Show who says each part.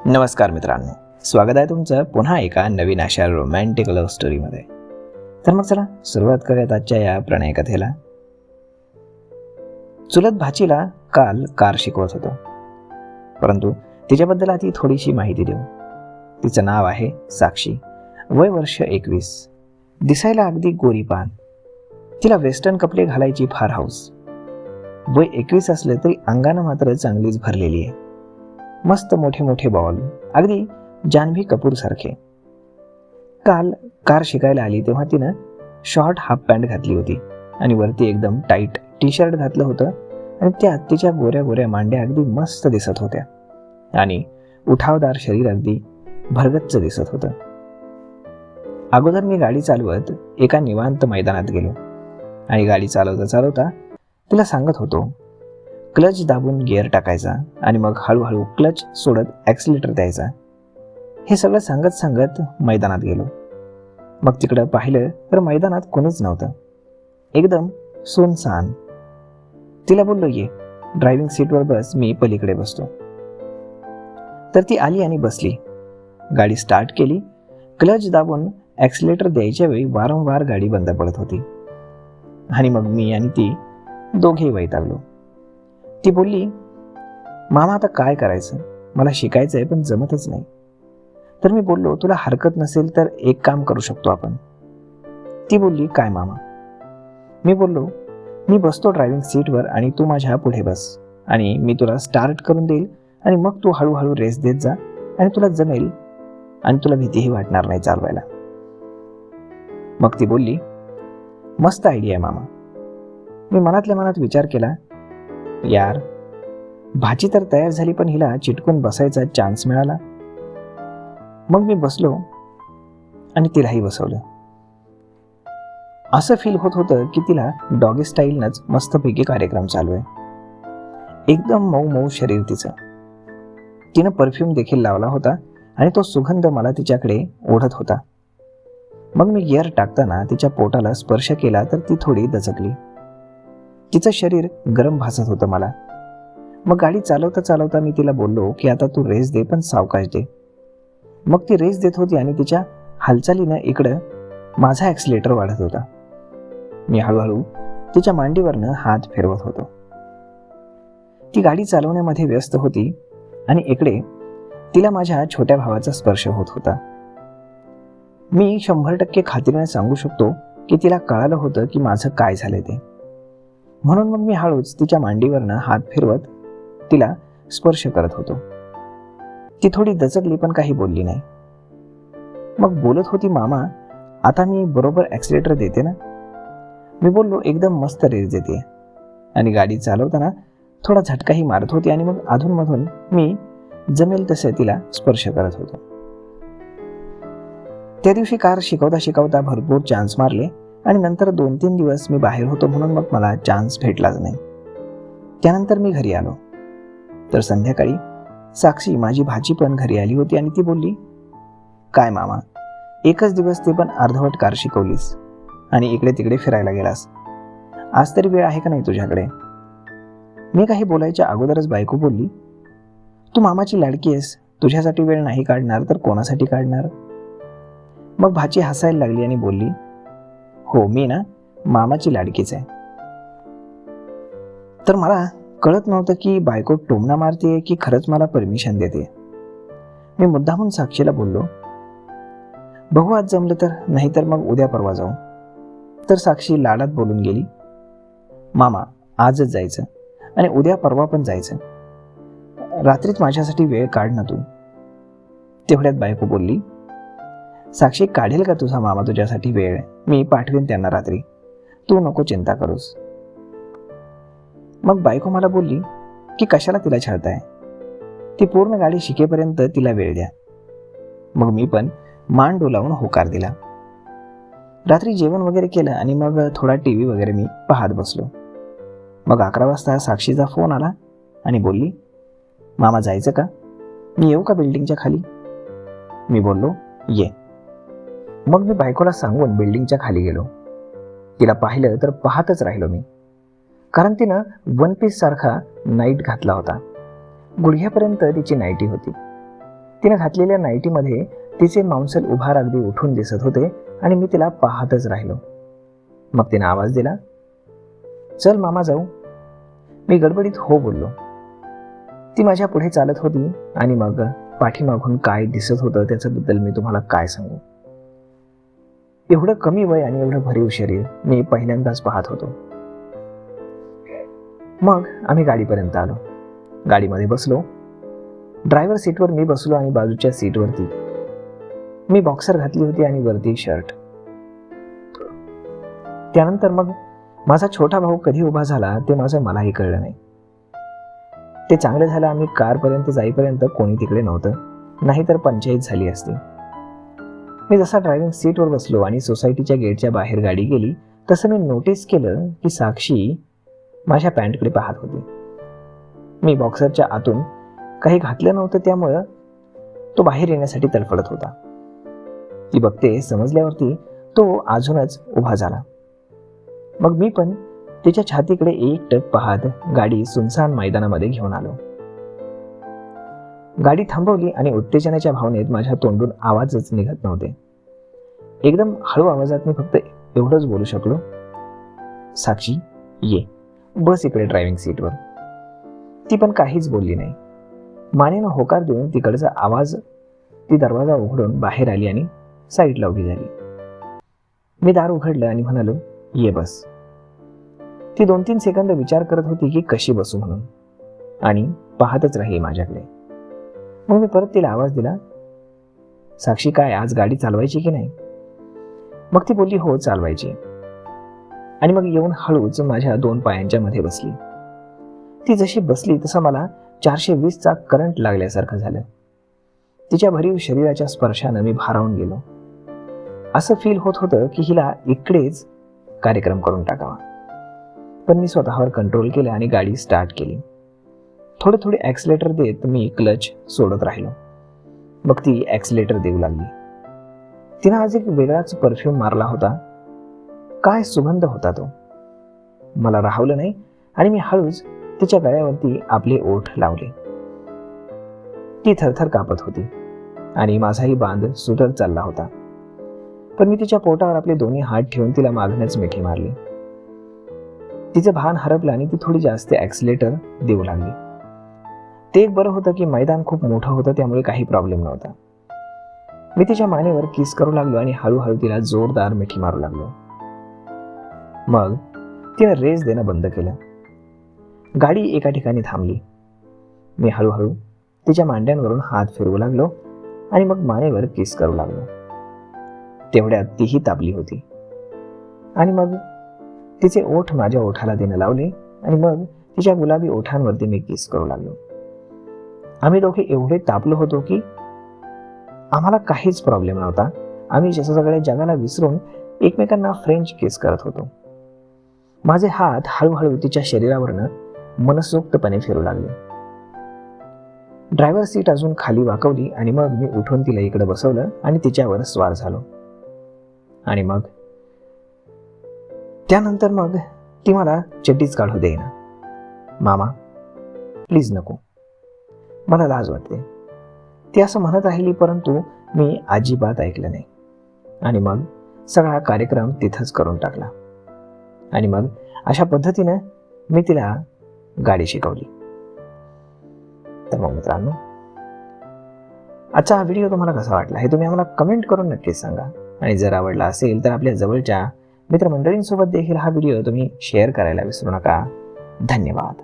Speaker 1: नमस्कार मित्रांनो, स्वागत आहे तुमचं पुन्हा एका नवीन अशा रोमॅन्टिक लव्ह स्टोरीमध्ये. तर मग चला सुरुवात करूयात आजच्या या प्रणय कथेला. चुलत भाचीला काल कार शिकवत होतो, परंतु तिच्याबद्दल आधी थोडीशी माहिती देऊ. तिचं नाव आहे साक्षी, वय वर्ष 21, दिसायला अगदी गोरीपान. तिला वेस्टर्न कपडे घालायची फार हौस. वय 21 असले तरी अंगानं मात्र चांगलीच भरलेली आहे. मस्त मोठे मोठे बॉल, अगदी जान्हवी कपूर सारखे. काल कार शिकायला आली तेव्हा तिनं शॉर्ट हाफ पॅन्ट घातली होती आणि वरती एकदम टाईट टी शर्ट घातलं होतं आणि त्यात तिच्या गोऱ्या गोऱ्या मांड्या अगदी मस्त दिसत होत्या आणि उठावदार शरीर अगदी भरगच्च दिसत होतं. अगोदर मी गाडी चालवत एका निवांत मैदानात गेलो आणि गाडी चालवता चालवता तिला सांगत होतो, क्लच दाबून गिअर टाकायचा आणि मग हळूहळू क्लच सोडत ॲक्सिलेटर द्यायचा. हे सगळं सांगत सांगत मैदानात गेलो. मग तिकडं पाहिलं तर मैदानात कोणीच नव्हतं, एकदम सुनसान. तिला बोललो, ये ड्रायव्हिंग सीटवर बस, मी पलीकडे बसतो. तर ती आली आणि बसली. गाडी स्टार्ट केली. क्लच दाबून ॲक्सिलेटर द्यायच्या वेळी वारंवार गाडी बंद पडत होती आणि मग मी आणि ती दोघेही वैतागलो. ती बोलली, मामा आता काय करायचं, मला शिकायचं आहे पण जमतच नाही. तर मी बोललो, तुला हरकत नसेल तर एक काम करू शकतो आपण. ती बोलली, काय मामा? मी बोललो, मी बसतो ड्रायव्हिंग सीटवर आणि तू माझ्या पुढे बस आणि मी तुला स्टार्ट करून देईल आणि मग तू हळूहळू रेस देत जा आणि तुला जमेल आणि तुला भीतीही वाटणार नाही चालवायला. मग ती बोलली, मस्त आयडिया आहे मामा. मी मनातल्या मनात विचार केला, यार भाची तर तयार झाली पण हिला चिटकून बसायचा चान्स मिळाला. मग मी बसलो आणि तिलाही बसवलं. असं फील होत होतं की तिला डॉगी स्टाईलनंच मस्तपैकी कार्यक्रम चालू आहे. एकदम मऊ मऊ शरीर तिचं. तिनं परफ्यूम देखील लावला होता आणि तो सुगंध मला तिच्याकडे ओढत होता. मग मी गिअर टाकताना तिच्या पोटाला स्पर्श केला तर ती थोडी दचकली. तिचं शरीर गरम भासत होतं मला. मग गाडी चालवता चालवता मी तिला बोललो की आता तू रेस दे पण सावकाश दे. मग ती रेस देत होती आणि तिच्या हालचालीनं इकडं माझा ॲक्सिलेटर वाढत होता. मी हळूहळू तिच्या मांडीवरनं हात फिरवत होतो. ती गाडी चालवण्यामध्ये व्यस्त होती आणि इकडे तिला माझ्या छोट्या भावाचा स्पर्श होत होता. मी 100% खात्रीने सांगू शकतो की तिला कळालं होतं की माझं काय झालंय ते. म्हणून मग मी हळूच तिच्या मांडीवरनं हात फिरवत तिला स्पर्श करत होतो. ती थोडी दचकली पण काही बोलली नाही. मग बोलत होती, मामा आता मी बरोबर ॲक्सिलेटर देते ना? मी बोललो, एकदम मस्त रेस देते. आणि गाडी चालवताना थोडा झटकाही मारत होती आणि मग अधूनमधून मी जमेल तसे तिला स्पर्श करत होतो. त्या दिवशी कार शिकवता शिकवता भरपूर चान्स मारले आणि नंतर 2-3 दिवस मी बाहेर होतो म्हणून मग मला चान्स भेटलाच नाही. त्यानंतर मी घरी आलो तर संध्याकाळी साक्षी माझी भाची पण घरी आली होती आणि ती बोलली, काय मामा, एकच दिवस ते पण अर्धवट कार शिकवलीस आणि इकडे तिकडे फिरायला गेलास. आज तरी वेळ आहे का नाही तुझ्याकडे? मी काही बोलायच्या अगोदरच बायको बोलली, तू मामाची लाडकी आहेस, तुझ्यासाठी वेळ नाही काढणार तर कोणासाठी काढणार? मग भाची हसायला लागली आणि बोलली, हो मी ना मामाची लाडकीच आहे. तर मला कळत नव्हतं की बायको टोमणा मारते की खरंच मला परमिशन देते. मी मुद्दामून साक्षीला बोललो, बघू आज जमलं तर, नाहीतर मग उद्या परवा जाऊ. तर साक्षी लाडात बोलून गेली, मामा आजच जायचं आणि उद्या परवा पण जायचं, रात्रीच माझ्यासाठी वेळ काढ ना तू. तेवढ्यात बायको बोलली, साक्षी काढेल का तुझा मामा तुझ्यासाठी वेळ? मी पाठवेन त्यांना रात्री, तू नको चिंता करूस. मग बायको मला बोलली की कशाला तिला छळताय, ती पूर्ण गाडी शिकेपर्यंत तिला वेळ द्या. मग मी पण मान डोलावून होकार दिला. रात्री जेवण वगैरे केलं आणि मग थोडा टीव्ही वगैरे मी पाहत बसलो. मग 11 वाजता साक्षीचा फोन आला आणि बोलली, मामा जायचं का? मी येऊ का बिल्डिंगच्या खाली? मी बोललो, ये. मग मी बायकोला सांगून बिल्डिंगच्या खाली गेलो. तिला पाहिलं तर पाहतच राहिलो मी, कारण तिनं 1 पीस सारखा नाईट घातला होता. गुडघ्यापर्यंत तिची नाईटी होती. तिने घातलेल्या नाईटीमध्ये तिचे मांसल उभार अगदी उठून दिसत होते आणि मी तिला पाहतच राहिलो. मग तिने आवाज दिला, चल मामा जाऊ. मी गडबडीत हो बोललो. ती माझ्या पुढे चालत होती आणि मग पाठीमागून काय दिसत होतं त्याच्याबद्दल मी तुम्हाला काय सांगू. एवढं कमी वय आणि एवढं भरीव शरीर मी पहिल्यांदाच पाहत होतो. मग आम्ही गाडीपर्यंत आलो. गाडीमध्ये बसलो. ड्रायव्हर सीटवर मी बसलो आणि बाजूच्या सीटवरती मी बॉक्सर घातली होती आणि वरती शर्ट. त्यानंतर मग माझा छोटा भाऊ कधी उभा झाला ते माझं मलाही कळलं नाही. ते चांगलं झालं आम्ही कारपर्यंत जाईपर्यंत कोणी तिकडे नव्हतं, नाहीतर पंचायत झाली असती. मी जसा ड्रायव्हिंग सीटवर बसलो आणि सोसायटीच्या गेटच्या बाहेर गाडी गेली तसं मी नोटीस केलं की साक्षी माझ्या पॅन्टकडे पाहत होती. मी बॉक्सरच्या आतून काही घातलं नव्हतं त्यामुळं तो बाहेर येण्यासाठी तडफडत होता. ती बघते समजल्यावरती तो अजूनच उभा झाला. मग मी पण तिच्या छातीकडे एकटक पाहत गाडी सुनसान मैदानामध्ये घेऊन आलो. गाडी थांबवली आणि उत्तेजनाच्या भावनेत माझ्या तोंडून आवाजच निघत नव्हते. एकदम हळू आवाजात मी फक्त एवढंच बोलू शकलो, साक्षी ये, बस इकडे ड्रायव्हिंग सीटवर. ती पण काहीच बोलली नाही. मानेनं होकार देऊन तिकडचा आवाज ती दरवाजा उघडून बाहेर आली आणि साईडला उभी झाली. मी दार उघडलं आणि म्हणालो, ये बस. ती 2-3 सेकंद विचार करत होती की कशी बसू म्हणून आणि पाहतच राहिली माझ्याकडे. मग मी परत तिला आवाज दिला, साक्षी काय आज गाडी चालवायची की नाही? मग ती बोलली, हो चालवायची. आणि मग येऊन हळूच माझ्या 2 पायांच्या मध्ये बसली. ती जशी बसली तसं मला 420चा करंट लागल्यासारखं झालं. तिच्या भरीव शरीराच्या स्पर्शानं मी भारावून गेलो. असं फील होत होतं की हिला इकडेच कार्यक्रम करून टाकावा. पण मी स्वतःवर कंट्रोल केलं आणि गाडी स्टार्ट केली. थोडे थोडे ॲक्सिलेटर देत मी क्लच सोडत राहिलो. मग ती ॲक्सिलेटर देऊ लागली. तिनं आज एक वेगळाच परफ्यूम मारला होता. काय सुगंध होता तो, मला राहवलं नाही आणि मी हळूच तिच्या गळ्यावरती आपले ओठ लावले. ती थरथर कापत होती आणि माझाही बांध सुटत चालला होता. पण मी तिच्या पोटावर आपले दोन्ही हात ठेवून तिला मागणंच मिठी मारली. तिचं भान हरपलं आणि ती थोडी जास्त ॲक्सिलेटर देऊ लागली. ते एक बरं होतं की मैदान खूप मोठं होतं त्यामुळे काही प्रॉब्लेम नव्हता. मी तिच्या मानेवर किस करू लागलो आणि हळूहळू तिला जोरदार मिठी मारू लागलो. मग तिने रेस देणं बंद केलं. गाडी एका ठिकाणी थांबली. मी हळूहळू तिच्या मांड्यांवरून हात फिरवू लागलो आणि मग मानेवर किस करू लागलो. तेवढ्यात तीही तापली होती आणि मग तिचे ओठ माझ्या ओठाला देणं लावले आणि मग तिच्या गुलाबी ओठांवरती मी किस करू लागलो. आम्ही दोघे एवढे तापलो होतो की आम्हाला काहीच प्रॉब्लेम नव्हता. आम्ही जसं सगळ्या जगाला विसरून एकमेकांना फ्रेंच किस करत होतो. माझे हात हळूहळू तिच्या शरीरावरनं मनसोक्तपणे फिरू लागले. ड्रायव्हर सीट अजून खाली वाकवली आणि मग मी उठून तिला इकडे बसवलं आणि तिच्यावर स्वार झालो. आणि मग त्यानंतर मग ती मला चड्डीच काढू देईना. मामा प्लीज नको, मला लाज वाटते, ती असं म्हणत राहिली. परंतु मी अजिबात ऐकलं नाही आणि मग सगळा कार्यक्रम तिथंच करून टाकला. आणि मग अशा पद्धतीनं मी तिला गाडी शिकवली. तर मग मित्रांनो, आजचा हा व्हिडिओ तुम्हाला कसा वाटला हे तुम्ही आम्हाला कमेंट करून नक्कीच सांगा. आणि जर आवडला असेल तर आपल्या जवळच्या मित्रमंडळींसोबत देखील हा व्हिडिओ तुम्ही शेअर करायला विसरू नका. धन्यवाद.